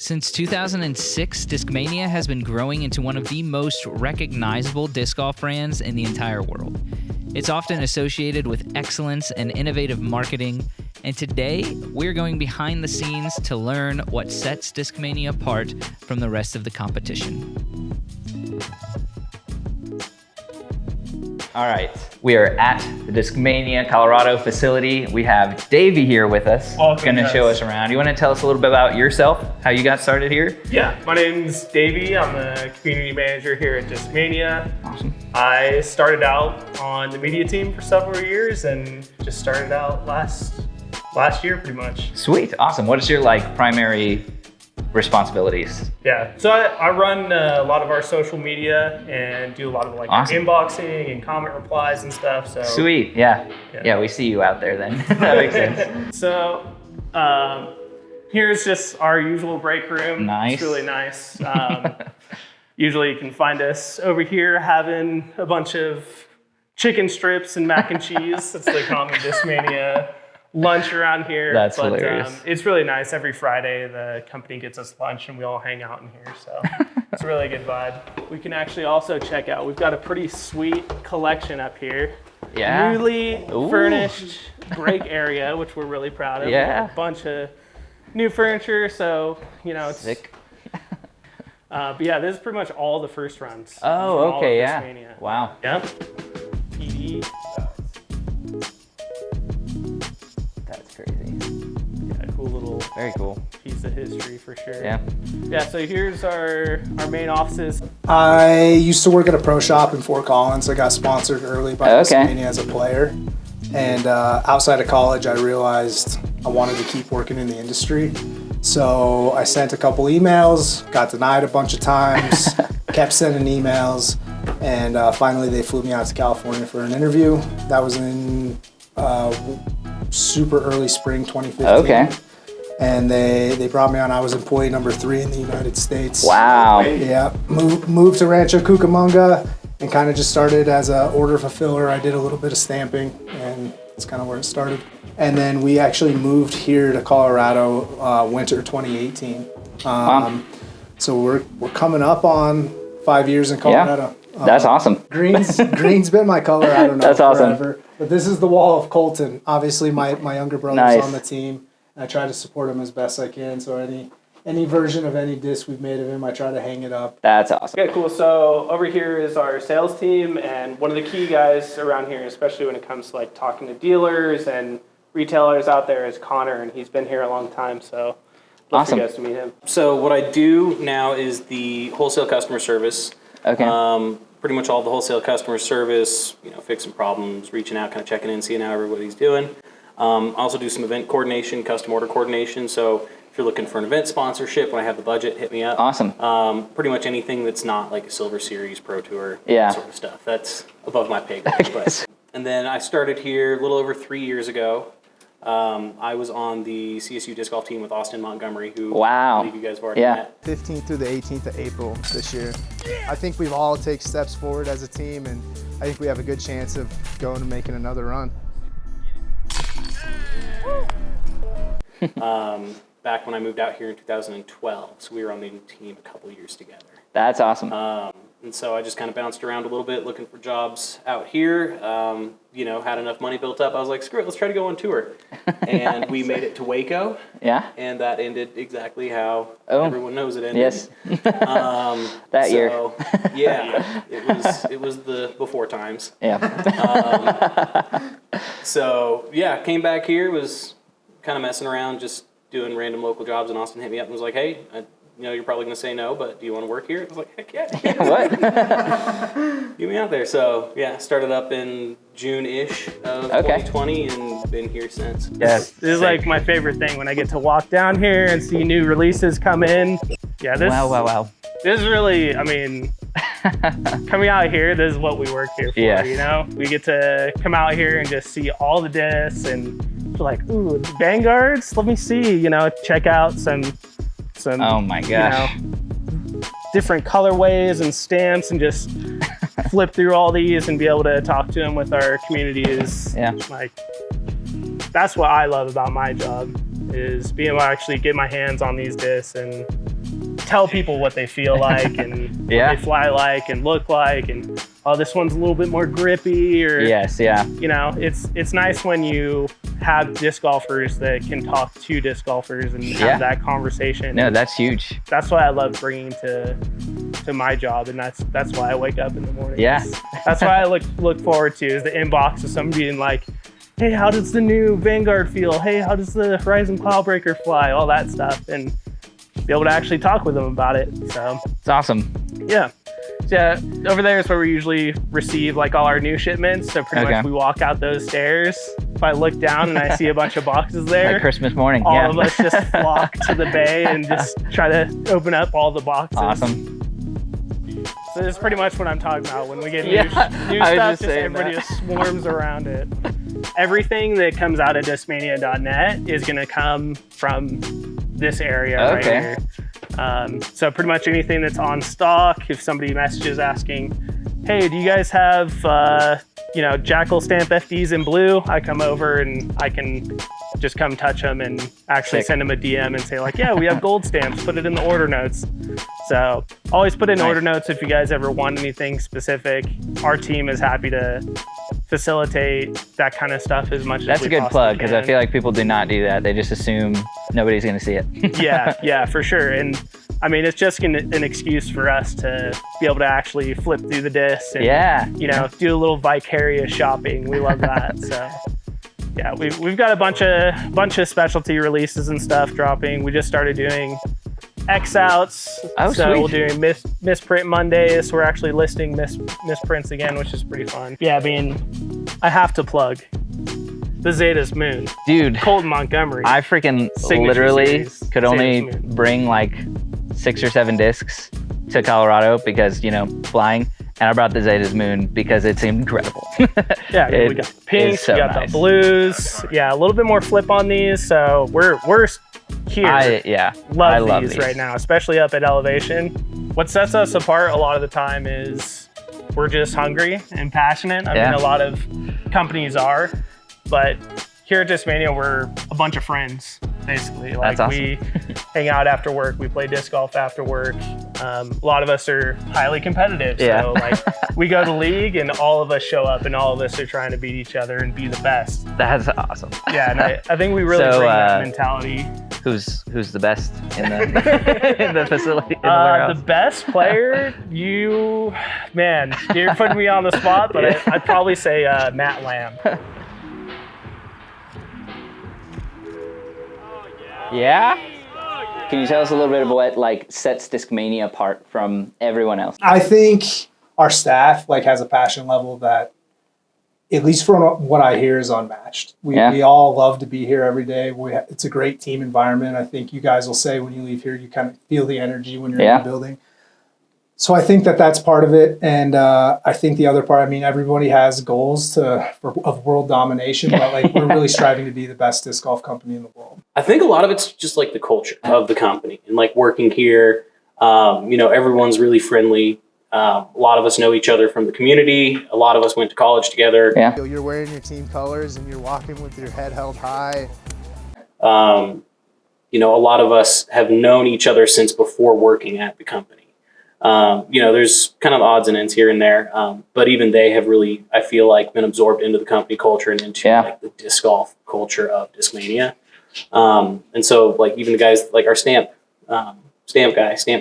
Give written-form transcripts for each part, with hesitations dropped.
Since 2006, Discmania has been growing into one of the most recognizable disc golf brands in the entire world. It's often associated with excellence and innovative marketing, and today we're going behind the scenes to learn what sets Discmania apart from the rest of the competition. All right, we are at the Discmania Colorado facility. We have Davey here with us. Going to show us around. You want to tell us a little bit about yourself, how you got started here? Yeah, my name's Davey. I'm the community manager here at Discmania. Awesome. I started out on the media team for several years and just started out last year pretty much. Sweet, awesome. What is your primary responsibilities? Yeah, so I run a lot of our social media and do a lot of awesome. inboxing and comment replies and stuff. So sweet, yeah, we see you out there then. That makes sense. So here's just our usual break room. Nice. It's really nice. Usually you can find us over here having a bunch of chicken strips and mac and cheese. That's the common Discmania lunch around here. That's hilarious. It's really nice. Every Friday the company gets us lunch and we all hang out in here. So it's a really good vibe. We can actually also check out, we've got a pretty sweet collection up here. Yeah. Newly furnished break area, which we're really proud of. Yeah. A bunch of new furniture, so it's sick. But yeah, this is pretty much all the first runs. Oh, okay, yeah. Discmania. Wow. Yeah. PD. That's crazy. Yeah, cool little Very cool. piece of history for sure. Yeah. Yeah, so here's our main offices. I used to work at a pro shop in Fort Collins. I got sponsored early by Discmania as a player. And outside of college, I realized I wanted to keep working in the industry. So I sent a couple emails, got denied a bunch of times, kept sending emails, and finally they flew me out to California for an interview. That was in super early spring 2015. Okay. And they brought me on. I was employee number 3 in the United States. Wow. Yeah, moved to Rancho Cucamonga and kind of just started as an order fulfiller. I did a little bit of stamping, and that's kind of where it started. And then we actually moved here to Colorado winter 2018. Wow. So we're coming up on 5 years in Colorado. Yeah. That's awesome. Green's been my color, I don't know, That's awesome. forever. But this is the wall of Colton. Obviously, my younger brother's on the team. I try to support him as best I can. So any version of any disc we've made of him, I try to hang it up. That's awesome. Okay, cool. So over here is our sales team, and one of the key guys around here, especially when it comes to talking to dealers and retailers out there, is Connor, and he's been here a long time. So love for you guys to meet him. So what I do now is the wholesale customer service. Okay. Pretty much all the wholesale customer service, fixing problems, reaching out, kind of checking in, seeing how everybody's doing. I also do some event coordination, custom order coordination. So if you're looking for an event sponsorship, when I have the budget, hit me up. Awesome. Pretty much anything that's not like a Silver Series, Pro Tour sort of stuff. That's above my pay grade. And then I started here a little over 3 years ago. I was on the CSU disc golf team with Austin Montgomery, who I believe you guys have already met. 15th through the 18th of April this year. I think we've all taken steps forward as a team, and I think we have a good chance of going and making another run. Back when I moved out here in 2012, so we were on the team a couple years together. That's awesome. And so I just kind of bounced around a little bit looking for jobs out here. Had enough money built up. I was like, screw it, let's try to go on tour. And we made it to Waco. Yeah. And that ended exactly how everyone knows it ended. Yes. That year. Yeah, it was the before times. Yeah. Came back here, was kind of messing around, just doing random local jobs, and Austin hit me up and was like, hey, you're probably going to say no, but do you want to work here? I was like, heck yeah. What? Get me out there. So, started up in June-ish of 2020 and been here since. Yes. This is my favorite thing when I get to walk down here and see new releases come in. Yeah, this Wow. This is really, coming out here, this is what we work here for, We get to come out here and just see all the discs and we're like, ooh, Vanguards, let me see, check out some oh my gosh, different colorways and stamps, and just flip through all these and be able to talk to them with our community is that's what I love about my job, is being able to actually get my hands on these discs and tell people what they feel like and what they fly like and look like, and oh, this one's a little bit more grippy, or you know, it's nice when you have disc golfers that can talk to disc golfers and have that conversation. No, that's huge. That's what I love bringing to my job, and that's why I wake up in the morning. That's why I look forward to is the inbox of somebody being like, hey, how does the new Vanguard feel? Hey, how does the Horizon Cloudbreaker fly? All that stuff, and be able to actually talk with them about it. So it's awesome. Yeah. So over there is where we usually receive like all our new shipments. So pretty much we walk out those stairs. If I look down and I see a bunch of boxes there, like Christmas morning, all of us just flock to the bay and just try to open up all the boxes. Awesome. So this is pretty much what I'm talking about. When we get new stuff, just everybody just swarms around it. Everything that comes out of Discmania.net is going to come from this area right here. So pretty much anything that's on stock, if somebody messages asking, hey, do you guys have Jackal stamp FDs in blue? I come over and I can just come touch them and actually send them a DM and say like, yeah, we have gold stamps, put it in the order notes. So always put in order notes if you guys ever want anything specific. Our team is happy to facilitate that kind of stuff as much as we That's a good plug, because I feel like people do not do that. They just assume nobody's going to see it. Yeah, for sure. And I mean, it's just an excuse for us to be able to actually flip through the discs and do a little vicarious shopping. We love that. So yeah, we've got a bunch of specialty releases and stuff dropping. We just started doing X outs. So sweet. we're doing misprint Mondays. We're actually listing misprints again, which is pretty fun. Yeah, I mean, I have to plug the Zeta's Moon. Dude. Colton Montgomery. I freaking literally could only bring like 6 or 7 discs to Colorado because, flying. And I brought the Zeta's Moon because it's incredible. Yeah, we got the pinks, we got the blues. Yeah, a little bit more flip on these. So we're here. I love these right now, especially up at elevation. What sets us apart a lot of the time is we're just hungry and passionate. I mean, a lot of companies are, but here at Discmania, we're a bunch of friends, basically. Like, that's awesome. We hang out after work, we play disc golf after work. A lot of us are highly competitive. So like we go to league and all of us show up and all of us are trying to beat each other and be the best. That's awesome. Yeah, and I think we really bring that mentality. Who's the best in the in the facility? In the warehouse? The best player, you're putting me on the spot, but I'd probably say Matt Lamb. Yeah? Can you tell us a little bit of what sets Discmania apart from everyone else? I think our staff has a passion level that, at least from what I hear, is unmatched. We all love to be here every day. It's a great team environment. I think you guys will say when you leave here, you kind of feel the energy when you're in the building. So I think that's part of it. And I think the other part, everybody has goals of world domination, but we're really striving to be the best disc golf company in the world. I think a lot of it's just the culture of the company and working here. Everyone's really friendly. A lot of us know each other from the community. A lot of us went to college together. Yeah. You're wearing your team colors and you're walking with your head held high. A lot of us have known each other since before working at the company. There's kind of odds and ends here and there, but even they have really, I feel been absorbed into the company culture and into the disc golf culture of Discmania. And so even the guys our Stamp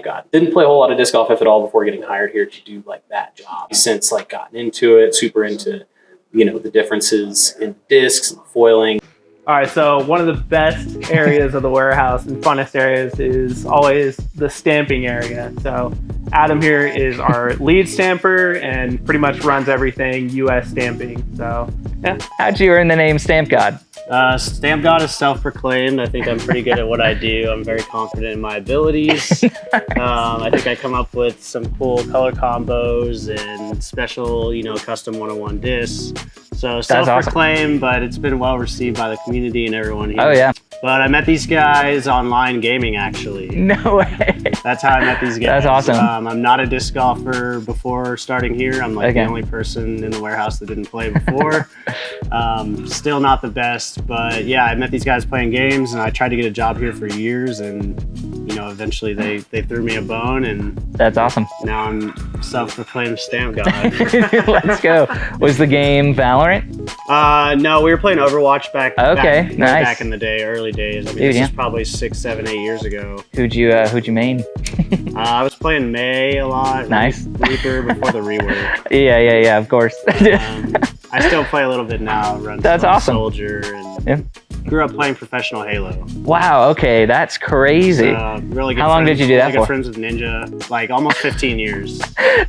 God didn't play a whole lot of disc golf if at all before getting hired here to do that job. He's since gotten into it, super into the differences in discs and foiling. All right, so one of the best areas of the warehouse and funnest areas is always the stamping area. So Adam here is our lead stamper and pretty much runs everything U.S. stamping. So yeah. How'd you earn the name Stamp God? Stamp God is self-proclaimed. I think I'm pretty good at what I do. I'm very confident in my abilities. I think I come up with some cool color combos and special, custom 101 discs. So self-proclaimed, but it's been well received by the community and everyone here. Oh yeah. But I met these guys online gaming, actually. No way. That's how I met these guys. That's awesome. I'm not a disc golfer before starting here. I'm the only person in the warehouse that didn't play before. Still not the best, but yeah, I met these guys playing games and I tried to get a job here for years and, eventually they threw me a bone, and That's awesome. now I'm self-proclaimed stamp god. Let's go. Was the game Valorant? No, we were playing Overwatch back Nice. back in the day, early days. I mean, Dude, this is probably 6, 7, 8 years ago. Who'd you main? I was playing May a lot. Nice. Reaper before the rework. Yeah, of course. I still play a little bit now. Run That's awesome. Soldier, and grew up playing professional Halo. Wow, okay, that's crazy. Really good. How long did you do that really for? Good friends with Ninja, like almost 15 years.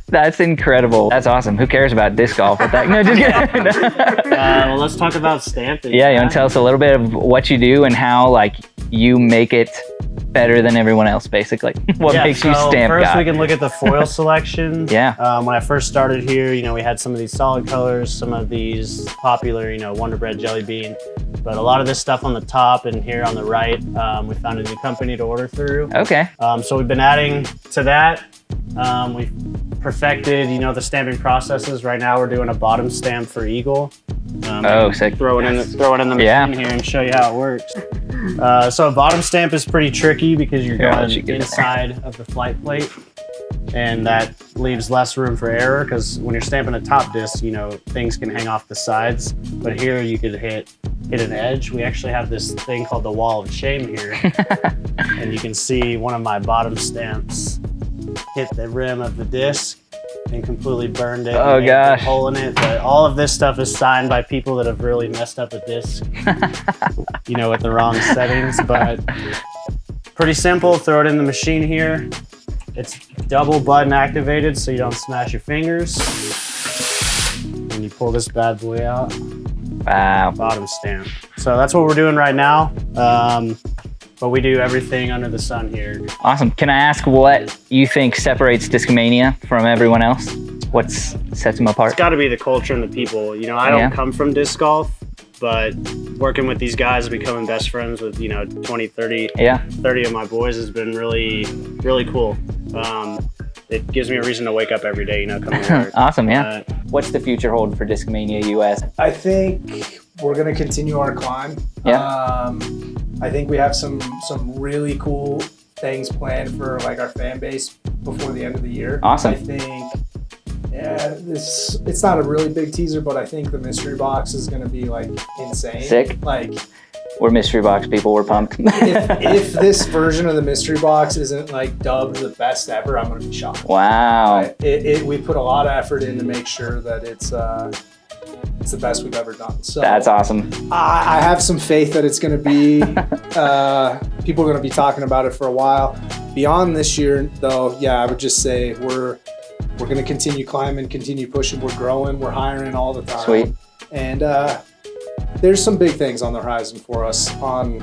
That's incredible. That's awesome. Who cares about disc golf with that? No, just kidding. Well, let's talk about stamping. Yeah, you want to tell us a little bit of what you do and how like you make it better than everyone else, basically. What makes you stamp first god? We can look at the foil selection. Yeah. When I first started here, we had some of these solid colors, some of these popular, Wonder Bread, Jelly Bean, but a lot of this stuff on the top and here on the right, we found a new company to order through. Okay. So we've been adding to that. We've perfected, the stamping processes. Right now we're doing a bottom stamp for Eagle. Sick. Throw it in the machine here and show you how it works. So a bottom stamp is pretty tricky because you're going inside of the flight plate, and that leaves less room for error because when you're stamping a top disc, things can hang off the sides, but here you could hit an edge. We actually have this thing called the wall of shame here, and you can see one of my bottom stamps hit the rim of the disc and completely burned it. Oh gosh. A hole in it. But all of this stuff is signed by people that have really messed up a disc, with the wrong settings. But pretty simple. Throw it in the machine here. It's double button activated, so you don't smash your fingers. And you pull this bad boy out. Wow. Bottom stamp. So that's what we're doing right now. But we do everything under the sun here. Awesome. Can I ask what you think separates Discmania from everyone else? What sets them apart? It's got to be the culture and the people. I don't come from disc golf, but working with these guys, becoming best friends with 20, 30 of my boys has been really, really cool. It gives me a reason to wake up every day, coming to work. Awesome, yeah. What's the future hold for Discmania US? I think we're going to continue our climb. Yeah. I think we have some really cool things planned for like our fan base before the end of the year. Awesome. I think, it's not a really big teaser, but I think the mystery box is going to be like insane. Sick. Like, we're mystery box people. We're pumped. if this version of the mystery box isn't like dubbed the best ever, I'm going to be shocked. Wow. We put a lot of effort in to make sure that it's the best we've ever done. So that's awesome. I have some faith that it's going to be, people are going to be talking about it for a while. Beyond this year, though, I would just say we're going to continue climbing, continue pushing. We're growing. We're hiring all the time. Sweet. And there's some big things on the horizon for us on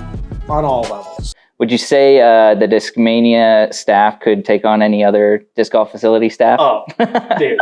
all levels. Would you say the Discmania staff could take on any other disc golf facility staff? Oh, dude.